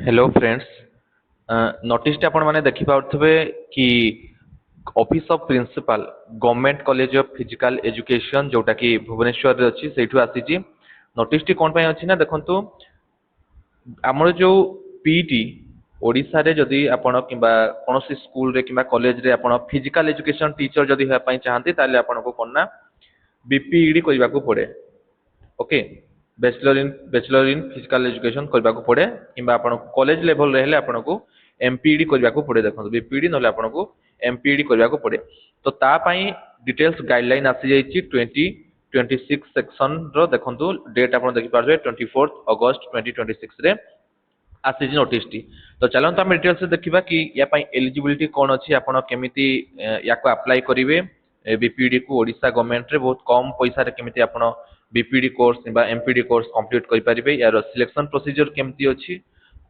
Hello friends. Notice टा आपण माने देखि पाउथबे कि office of principal government college of physical education जोटा कि भुवनेश्वर रे अछि सेठु आसीची। नोटिस टी कोन पय अछि ना देखंतु हमर जो पीटी ओडिसा रे जदि आपण किबा कोनोसी स्कूल रे किबा कॉलेज रे आपण फिजिकल एजुकेशन टीचर जदि होया पय चाहंती ताले आपण को कोन ना बीपीईडी करबा को पड़े। Okay, bachelor in physical education करबा को पड़े किंबा आपण कॉलेज लेवल रहले आपण को एमपीईडी करबा को पड़े। देखो बीपीईडी नले आपण को एमपीईडी करबा को पड़े। तो ता पई डिटेल्स गाइडलाइन आसी जाईची 2026 सेक्शन रो देखंतु डेट आपण देखि पारबे 24 अगस्त 2026 रे आसी नोटिस टी। तो चलंतु हम डिटेल्स से देखिबा कि या पई एलिजिबिलिटी कोन अछि आपण केमिति या को अप्लाई करिवे। बीपीडी को ओडिशा गवर्नमेंट रे बहुत कम पैसा रे केमिति आपण बीपीडी कोर्स किबा एमपीडी कोर्स कंप्लीट करि परिबे। यार सिलेक्शन प्रोसीजर केमिति अछि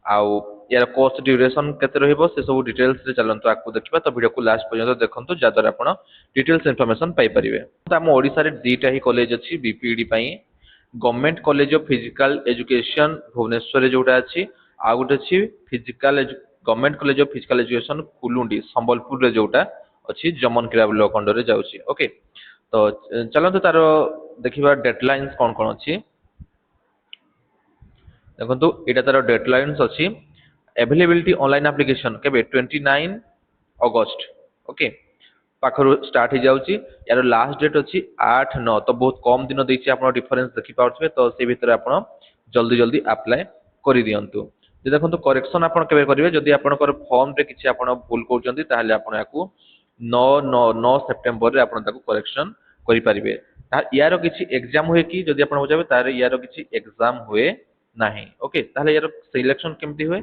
आउ यार कोर्स ड्यूरेशन केते रहइबो से सब डिटेल्स रे चलंतु आकु देखिबा। तो वीडियो को लास्ट पर्यंत देखंतु जादर आपण डिटेल्स इंफॉर्मेशन पाई परिबे। तो हम ओडिसा रे दीटा ही कॉलेज अछि बीपीडी पई। Government college of physical education Bhubaneswar रे जोटा अछि आ गोटे अछि government college of physical education Kulundi Sambalpur रे जोटा अछि जमन क्रिया ब्लॉक अंडर रे जाउछि। ओके, तो चलंतु तार देखिबा डेडलाइंस कोन कोन अछि। देखंतु एटा तार डेडलाइंस अछि अवेलेबिलिटी ऑनलाइन एप्लीकेशन केबे 29 अगस्त। ओके, पाखरु स्टार्ट हो जाउछि। यार लास्ट डेट अछि 8/9। तो बहुत कम दिन दैछि आपण डिफरेंस देखि पाउछबे। तो से भितर आपण जल्दी जल्दी अप्लाई करि दियंतु। जे देखंतु करेक्शन आपण केबे करिवे जदि आपणकर फॉर्म रे किछि आपण भूल करचंती ताहाले आपण याकू 9 सेप्टेम्बर रे आपण ताकू करेक्शन करि परिबे। ता यार किछि एग्जाम होय कि जदि आपण बुझाबे तारे यार किछि एग्जाम होय नाही। ओके, ताहाले यार सिलेक्शन केमति होय।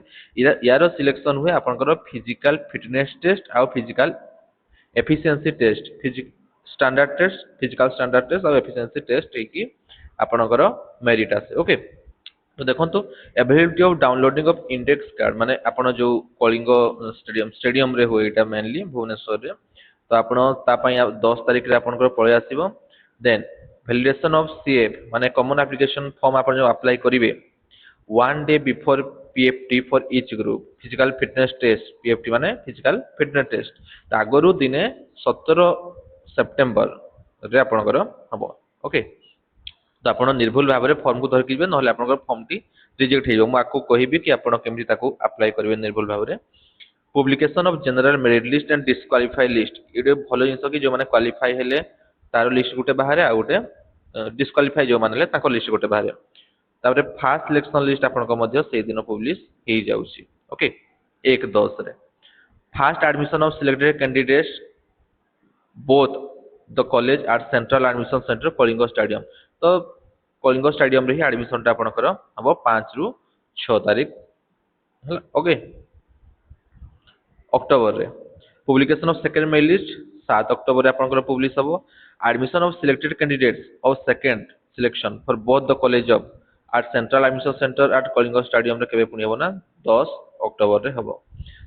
यार सिलेक्शन होय आपणकर फिजिकल फिटनेस टेस्ट आ physical efficiency test physical standard test और एफिशिएंसी टेस्ट कि आपणकर मेरिट आसे। ओके, तो देखंतु availability of downloading of index card माने आपण जो कलिंग स्टेडियम रे होय एटा मेनली भुवनेश्वर रे। तो आपण ता पई 10 तारिख रे आपणकर पळे आसीबो। देन वैलिडेशन ऑफ सीएफ माने कॉमन एप्लीकेशन फॉर्म आपण जो अप्लाई करिवे 1 day before PFT for each group physical fitness test. PFT माने फिजिकल फिटनेस टेस्ट आगरु दिने 17 सेप्टेम्बर रे आपणकर हबो। ओके, तो आपण निर्भुल भाव में फॉर्म को धरकी ना आप फॉर्म टी रिजेक्ट हो आपको कहबी कि आप केमती अप्लाई करेंगे निर्भुल भाव में। Publication of general merit list and disqualify list ये भल जिन कि जो मैंने क्वालीफाई हेले तार लिस्ट गोटे बाहर आ गोटे डिस्क्वालीफाई जो मैंने लिस्ट गोटे बाहर। तापर फास्ट सिलेक्शन लिस्ट आपको से दिन पब्लिश हो जाऊँगी। ओके, 1/10 रे first admission of selected candidates both the college at central admission centre Kalinga stadium. तो कलिंग स्टेडियम रे ही एडमिशन टा आपनकर हम 5 रु 6 तारिख। ओके, अक्टोबर रे publication of second mail list 7 October रे आपनकर पब्लिश हबो। Admission of selected candidates of second selection for both the college of at central admission centre at Kalinga stadium रे केबे पुनी हबो ना 10 अक्टोबर रे हबो।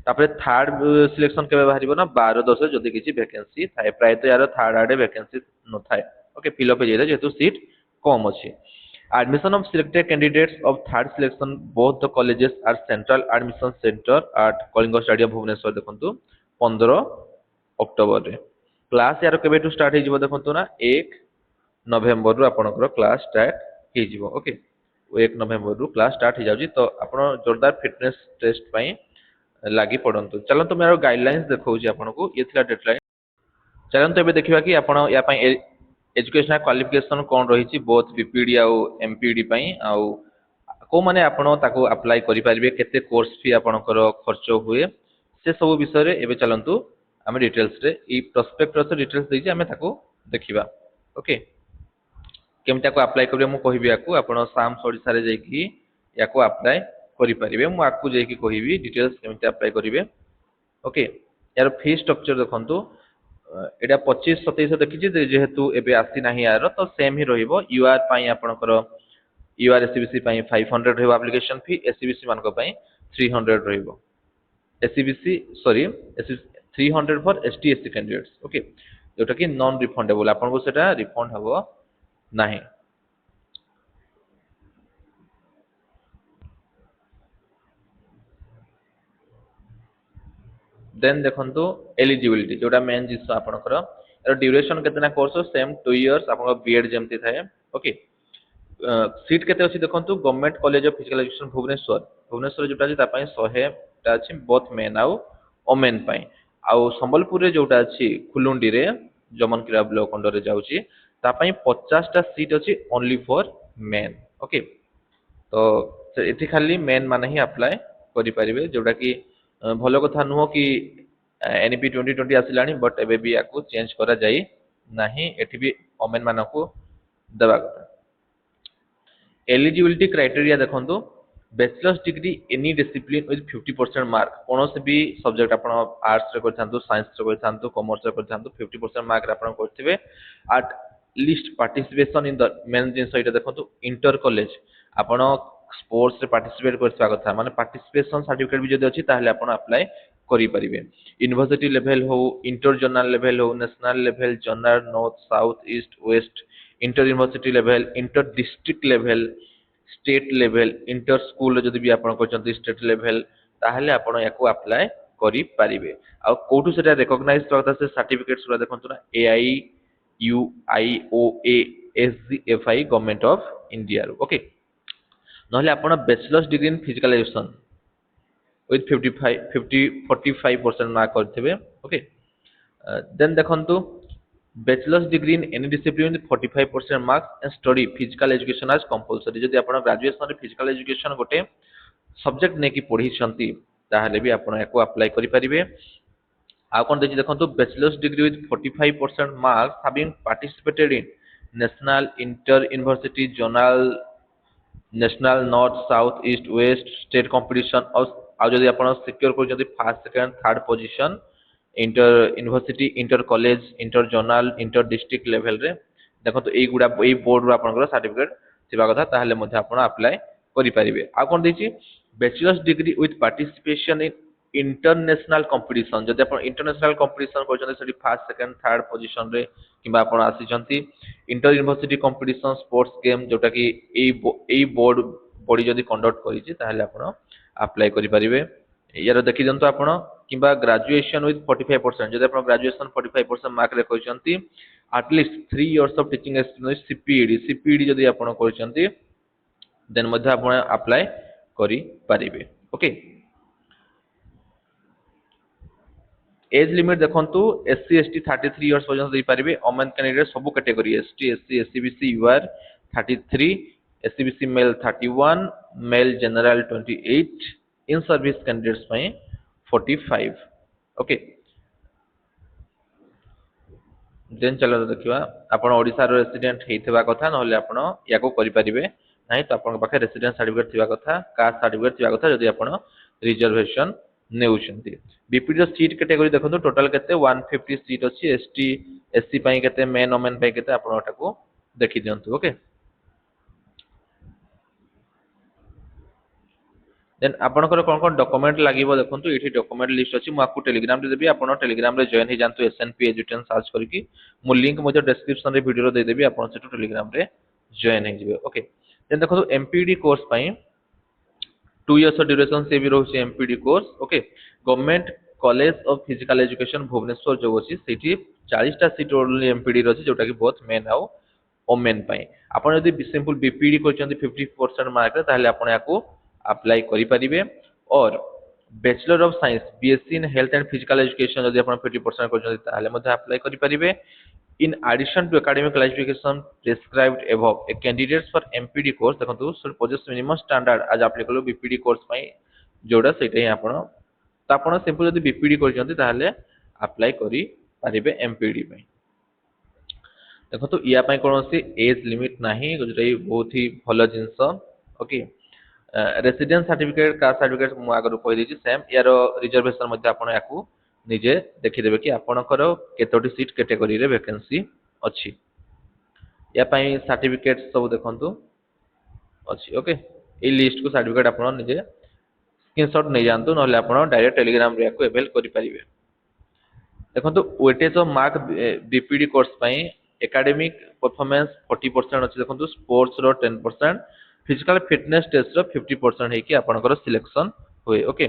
तापर थर्ड सिलेक्शन केबे बाहरिबो ना 12/10 जदि किछि वैकेंसी थाए। प्राय तो यार थर्ड आडे वैकेंसी न थाए। ओके, फिल अप हो जाय जेतु सीट कम अछि। Admission of selected candidates of third selection both the colleges at central admission centre at Kalinga stadium Bhubaneswar देखंतु 15 अक्टोबर रे। क्लास यार केबे टू स्टार्ट हो देखंतु ना 1 नवेम्बर रु आपनकर क्लास स्टार्ट हो जिवो। ओके, 1 नवेम्बर रु क्लास स्टार्ट हो जाउची। तो आपण जोरदार फिटनेस टेस्ट पई लागि पड़ंतु। चलंतु मेरा गाइडलाइंस देखौची आपनको ये थिला डेडलाइन। चलंतु एबे देखिबा कि आपण या पई एजुकेशनल क्वालिफिकेशन कोन रहिछि बोथ बीपीडी आ एमपीडी पई आ को माने आपण ताको अप्लाई करि परिबे केते कोर्स फी आपणकर खर्च हुए से सब विषय रे एबे चलंतु हम डिटेल्स रे ई प्रोस्पेक्टस डिटेल्स देछि हम ताको देखिबा। ओके, केमता को अप्लाई करिवे मु कहिबि याकू आपण साम ओडिसा रे जाईकी याको अप्लाई करि परिबे। मु आकू जाईकी कहिबि डिटेल्स केमता अप्लाई करिवे। ओके, यार फी स्ट्रक्चर देखंतु एटा 25-27 देखिछि जेहेतु एबे आसी नाही यार तो सेम ही रहिबो। यूआर पई आपनकर यूआर एससीबीसी पई 500 रहबो एप्लीकेशन फी। एससीबीसी मानको पई 300 रहिबो। SCBC sorry SCBC 300 for ST SC candidates. Okay, जोटा कि नॉन रिफंडेबल आपनको सेटा रिफंड हबो नाही। देन देखंतु एलिजिबिलिटी जोटा मेन जिस आपनकर एरो ड्यूरेशन केतना कोर्स सेम 2 इयर्स आपन बीएड जेमती थाए ओके सीट केते अछि देखंतु government college of physical education Bhubaneswar Bhubaneswar जोटा अछि तापय 100 टा अछि बोथ मेन आउ ओमेन पय आउ संबलपुर रे जोटा अछि खुलुंडी रे जमन क्रिया ब्लॉक अंडर रे जाउची तापय 50 टा सीट अछि ओनली फॉर मेन ओके तो एठी खाली मेन माने ही अप्लाई करि परिबे जोटा कि भलो कथा नुहो कि एनईपी 2020 आसिलानी बट एबे भी याकू चेंज करा जाई नाही एठी भी ओमेन मानकू दबा कथा एलिजिबिलिटी क्राइटेरिया देखंतु bachelors degree any discipline with 50% mark कोन से भी सब्जेक्ट आपण आर्ट्स रे करथांतु साइंस रे करथांतु कॉमर्स रे करथांतु 50% मार्क आपण करथिबे at least participation in the main जिन सहित देखंतु इंटर कॉलेज आपण स्पोर्ट्स रे पार्टिसिपेट करथवा कथा माने पार्टिसिपेशन सर्टिफिकेट भी जदी अछि ताहले आपण अप्लाई करि परिबे यूनिवर्सिटी लेवल हो इंटर जर्नल लेवल हो national level journal north south east west inter university level inter district level state level inter school जदि भी आपण करचंती स्टेट लेवल ताहले आपण याकू अप्लाई करि परिबे आ कोठु सेटा रिकॉग्नाइज करता से सर्टिफिकेट सुरा देखंतु ना AI UIOA SGFI government of India okay नहले आपण bachelors degree in physical education with 45% mark करथिबे ओके देन देखंतु bachelors degree in any discipline with 45% marks and study physical education as compulsory जदि आपण ग्रेजुएशन रे फिजिकल एजुकेशन गोटे subject ने की पढी छंती ताहले भी आपण एको अप्लाई करि परिबे आ कोन देखि देखंतु bachelors degree with 45% marks having participated in national inter university zonal national north south east west state competition और जदि आपण सिक्योर कर जदि first second third position inter university inter college inter zonal inter district level रे देखो तो एई गुडा एई board रो आपनकर certificate थिबा कथा ताहले मध्ये आपण अप्लाई करि परिबे आ कोन देछि bachelors degree with participation in international competition जदि आपण इंटरनेशनल कंपटीशन करछन सेठी फर्स्ट सेकंड थर्ड पोजीशन रे किबा आपण आसीचंती inter university competition sports game जोटा कि एई बोर्ड बॉडी जदि कंडक्ट करिछि ताहले आपण अप्लाई करि परिबे यार देखि जंतु आपण किबा ग्रेजुएशन विथ 45% जदि आपण ग्रेजुएशन 45% मार्क रे करिसंती at least 3 years of teaching experience CPED जदि आपण करिसंती देन मध्ये आपण अप्लाई करि परिबे ओके एज लिमिट देखंतु एससी एसटी 33 इयर्स पर्यंत दे परिबे ओमेन कैंडिडेट सब category ST SC SEBC UR 33 SEBC male 31 male general 28 in service candidates पई 45 ओके देन चलो देखिबा आपण ओडिसा रो रेसिडेंट हेइथबा कथा नहले आपण याको करि परिबे नाही तो आपण पाखे रेसिडेंस सर्टिफिकेट थिबा कथा कास्ट सर्टिफिकेट थिबा कथा जदि आपण रिजर्वेशन नेउछंती बीपीडी सीट कैटेगरी देखंतु टोटल केते 150 सीट अछि एसटी एससी पई केते मेन ओमेन पई केते आपण ओटाको देखि दियंतु ओके देन आपनकर कोन कोन डॉक्यूमेंट लागिवो देखंतु एठी डॉक्यूमेंट लिस्ट अछि मु आपको टेलीग्राम रे देबी आपण टेलीग्राम रे जॉइन हे जानतु एसएनपी एजुटेशन सर्च करके मु लिंक मो डिस्क्रिप्शन रे वीडियो रे दे देबी आपण सेटु टेलीग्राम रे जॉइन हे जिवे ओके देन देखंतु एमपीडी कोर्स पई 2 इयर्स ड्यूरेशन से भी रहउछि MPED course okay government college of physical education Bhubaneswar जो अछि सेठी 40 टा सीट ओनली एमपीडी रहछि जोटा कि बहुत मेन आउ ओमेन पई आपण यदि सिंपल बीपीडी करचंती 50% मार्क रे ताहले आपण याको अप्लाई करि परिबे और bachelor of science BSc in health and physical education जदि आपण 50% करचंती ताहले मध्ये अप्लाई करि परिबे in addition to academic qualification prescribed above a candidates for MPD course देखंतु should possess minimum standard as applicable BPD course पई जोडा सेटा ही आपण त आपण सिंपल जदि BPD करचंती ताहले अप्लाई करि परिबे MPD पई देखंतु या पई कोनोसी एज लिमिट नाही जोटा बहुत ही भलो जिंस okay residence certificate caste certificate मु आगर कहि दिछि सेम यार रिजर्वेशन मध्ये आपण याकू निजे देखि देबे कि आपनकर केतोटी सीट कैटेगरी रे वैकेंसी अछि या पई सर्टिफिकेट सब देखंतु अछि ओके ए लिस्ट को सर्टिफिकेट आपण निजे स्क्रीनशॉट नै जानतु नहले आपण डायरेक्ट टेलीग्राम रे को अवेल करि परिबे देखंतु weightage of mark BPD course पई एकेडमिक परफॉर्मेंस 40% अछि देखंतु स्पोर्ट्स रो 10% फिजिकल फिटनेस टेस्ट रो 50% हे कि आपनकर सिलेक्शन होय ओके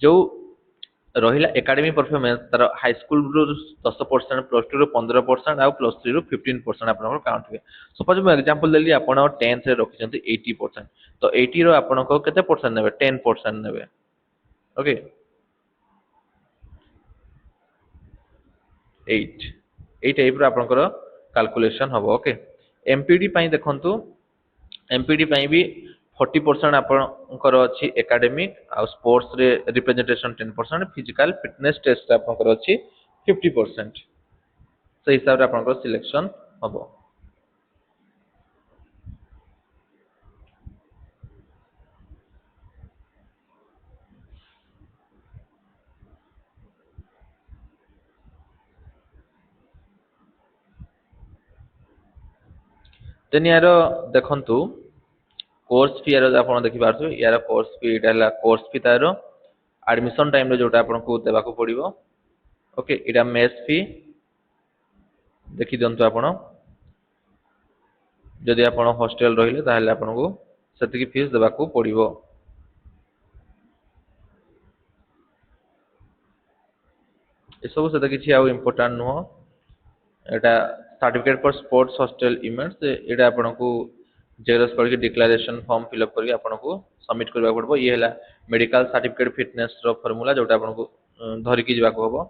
जो रहिला एकेडमी परफॉर्मेंस तार हाई स्कूल रु 10% प्लस 2 रु 15% आउ प्लस 3 रु 15% आपन काउंट हुए सपोज मैं एग्जांपल देली आपन 10th रे रखिसंती 80% तो 80 रो आपन को केते परसेंट नेबे 10% नेबे ओके 8 एई टाइप रो आपन को कैलकुलेशन हबो ओके एमपीडी पई देखंतु एमपीडी पई भी 40% आपनकर अछि एकेडमिक आ स्पोर्ट्स रे रिप्रेजेंटेशन 10% फिजिकल फिटनेस टेस्ट आपनकर अछि 50% से हिसाब रे आपनकर सिलेक्शन हबो देन यार देखंतु कोर्स फी यार आपण देखि पारथु यार course fee Itala course fee तार एडमिशन टाइम रे जोटा आपण को देबा को पड़िबो ओके इटा मेस फी देखि दंतु आपण जदि आपण हॉस्टल रहिले ताहले आपण को सेति की फीस देबा को पड़िबो ए सब सेता किछि आउ इंपोर्टेंट नुह एटा certificate for sports hostel events एटा आपण को जेरस करके डिक्लेरेशन फॉर्म फिल अप करके आपण को सबमिट करबा पड़बो ये हला मेडिकल सर्टिफिकेट फिटनेस रो फार्मूला जोटा आपण को धरि की जबा को हबो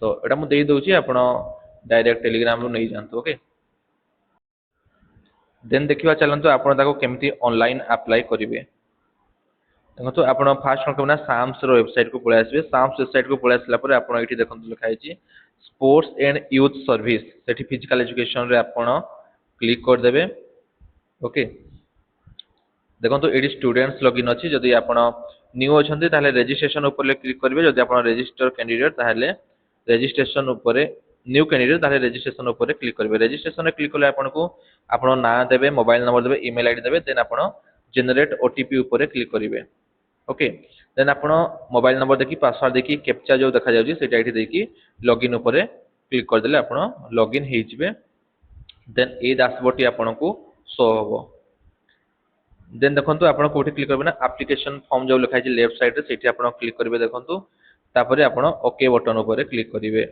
तो एटा मु देई दउची आपण डायरेक्ट टेलीग्राम रो नै जानतो ओके देन देखिबा चलंतु आपण ताको केमती ऑनलाइन अप्लाई करिवे देखो आपण फास्ट कौन करना साम्स रो वेबसाइट को पळे आसबे साम्स वेबसाइट को पळे आसला परे आपण एठी देखंतु लिखा हैछि स्पोर्ट्स एंड यूथ सर्विस सेठी फिजिकल एजुकेशन रे आपण क्लिक कर देबे ओके देखंतु एडी स्टूडेंट्स लॉगिन अछि जदि आपण न्यू अछंती ताले रजिस्ट्रेशन ऊपर क्लिक करिवे जदि आपण रजिस्टर कैंडिडेट ताले रजिस्ट्रेशन ऊपर न्यू कैंडिडेट ताले रजिस्ट्रेशन ऊपर क्लिक करिवे रजिस्ट्रेशन रे क्लिक करले आपण को आपण नाम देबे मोबाइल नंबर देबे ईमेल आईडी देबे देन आपण जनरेट ओटीपी ऊपर क्लिक करिवे ओके देन आपण मोबाइल नंबर देखि पासवर्ड देखि कैप्चा जो देखा जाउची सेटा एठी देखि लॉगिन ऊपर क्लिक कर देले आपण लॉगिन हेइ जिवे देन ए डैशबोर्ड टी आपण को शो होबो देन देखंतु आपण कोठी क्लिक करबे ना एप्लीकेशन फॉर्म जो लिखा है लेफ्ट साइड रे सेठी आपण क्लिक करबे देखंतु तापरे आपण ओके बटन ऊपर क्लिक करिवे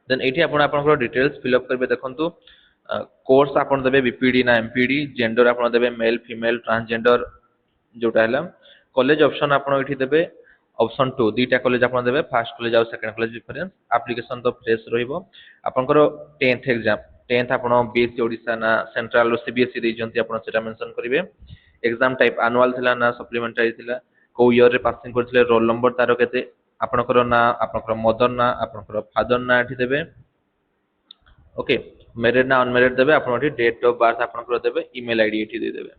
देन एठी आपण आपनकर डिटेल्स फिल अप करबे देखंतु कोर्स आपण देबे बीपीडी ना एमपीडी जेंडर आपण देबे मेल फीमेल ट्रांसजेंडर जोटा हला कॉलेज ऑप्शन आपण एठी देबे ऑप्शन 2 दीटा कॉलेज आपण देबे फर्स्ट कॉलेज और सेकंड कॉलेज डिफरेंस एप्लीकेशन तो फ्रेश रहिबो आपनकर 10th एग्जाम 10th आपण बीएससी ओडिसा ना सेंट्रल सीबीएसई दै जंती आपण सेटा मेंशन करिवे एग्जाम टाइप एनुअल थिला ना सप्लीमेंटरी थिला को ईयर रे पासिंग करथिले रोल नंबर तारो केते आपनकर ना आपनकर मदर ना आपनकर फादर ना एठी देबे ओके मैरिड ना अनमैरिड देबे आपण एठी डेट ऑफ बर्थ आपनकर देबे ईमेल आईडी एठी दे देबे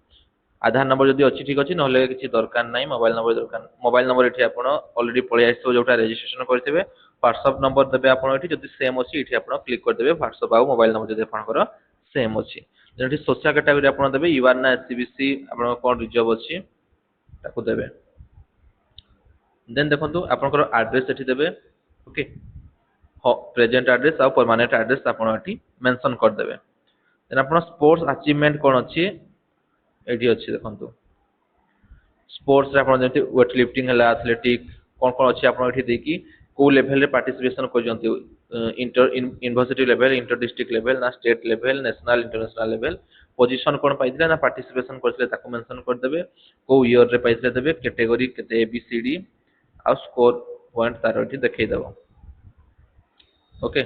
आधार नंबर जदि अछि ठीक अछि नहले किछि दरकार नै मोबाइल नंबर दरकार मोबाइल नंबर एठी आपण ऑलरेडी पळे आइसो जोटा रजिस्ट्रेशन करथिबे व्हाट्सएप नंबर देबे आपण एठी जदि सेम अछि एठी आपण क्लिक कर देबे व्हाट्सएप आ मोबाइल नंबर जदि आपनकर सेम अछि जेठी सोशल कैटेगरी आपण देबे यूआर ना एससीबीसी आपण कोन रिजर्व अछि ताको देबे देन देखंतु आपनकर एड्रेस एठी देबे ओके हो प्रेजेंट एड्रेस आ परमानेंट एड्रेस आपण एठी मेंशन कर देबे देन आपण स्पोर्ट्स अचीवमेंट कोन अछि एठी अछि देखंतु स्पोर्ट्स रे आपण जेंति वेट लिफ्टिंग हला एथलेटिक कोन कोन अछि आपण एठी देकी को लेवल रे पार्टिसिपेशन कर जंती inter university level inter district level ना state level national international level position कोन पाइथिले ना पार्टिसिपेशन करथिले ताको मेंशन कर देबे को ईयर रे पाइथिले देबे कैटेगरी केते एबीसीडी आ स्कोर पॉइंट तार एठी देखै देबो ओके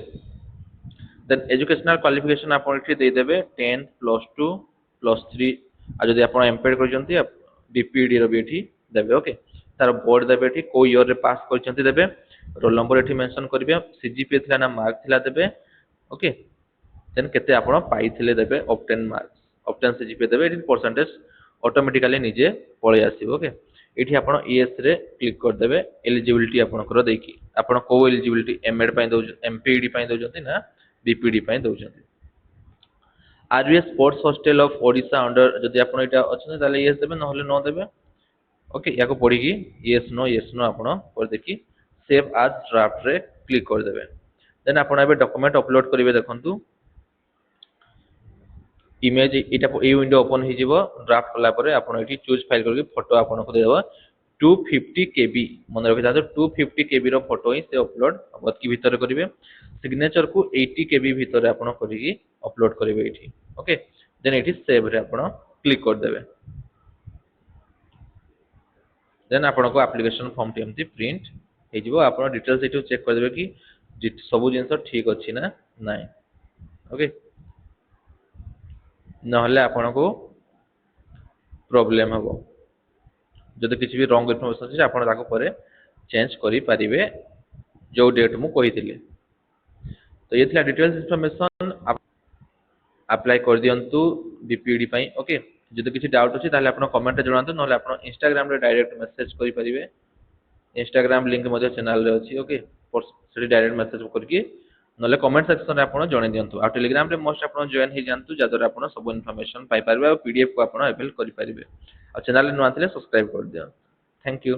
देन एजुकेशनल क्वालिफिकेशन आपण एठी दे देबे 10 +2 +3 आ जदि आपण एमपीडी कर जंती बीपीडी रो बेठी देबे ओके तार बोर्ड देबे एठी को ईयर रे पास कर जंती देबे रोल नंबर एठी मेंशन करबे सीजीपीए थिला ना मार्क थिला देबे ओके देन केते आपण पाइथिले देबे ऑब्टेन मार्क्स ऑब्टेन सीजीपीए देबे एठी परसेंटेज ऑटोमेटिकली निजे पळे आसीबो ओके एठी आपण ईएस रे क्लिक कर देबे एलिजिबिलिटी आपण कर देकी आपण को एलिजिबिलिटी एमएड पय दउ एमपीडी पय दउ जंती ना बीपीडी पय दउ जंती RVS sports hostel of Odisha under जदि आपण एटा अछि ताले यस देबे नहले नो देबे ओके याको पढी की यस नो आपण कर देखि सेव एज ड्राफ्ट रे क्लिक कर देबे देन आपण एबे डॉक्यूमेंट अपलोड करिवे देखंतु image Etah a window open हि जिवो ड्राफ्ट कला परे आपण एठी चूज फाइल करके फोटो आपण को देबो 250 KB मन रखि था 250 KB रो फोटो ही से अपलोड बतकी भीतर करिवे सिग्नेचर को 80 KB भीतर आपण करिकी अपलोड करिवे एठी ओके देन एठी सेव रे आपण क्लिक कर देबे देन आपण को एप्लिकेशन फॉर्म टी एमती प्रिंट हे जिवो आपण डिटेल्स एठी चेक कर देबे कि सब जिंस ठीक अछि ना नाही ओके नहले आपण को प्रॉब्लम हबो जदि किसी भी रॉन्ग इन्फॉर्मेशन अछि आपण ताको परे चेंज करि परिबे जो डेट मु कहिथिले तो ये थिला डिटेल्स इन्फॉर्मेशन अप्लाई कर दियंतु बीपीडी पई ओके जदि किसी डाउट अछि ताले आपण कमेंट रे जणांतु नहले आपण इंस्टाग्राम रे डायरेक्ट मेसेज करि परिबे इंस्टाग्राम लिंक मध्य चैनल रे अछि ओके से डायरेक्ट मेसेज करके नहले कमेंट सेक्शन रे आपण जणे दियंतु आ टेलीग्राम रे मोस्ट आपण जॉइन हे जानतु जादर आपण सब इन्फॉर्मेशन पाई परिबे और पीडीएफ को आपण अवेल करि परिबे आ चैनल रे नुआथिले सब्सक्राइब कर दियौ थैंक यू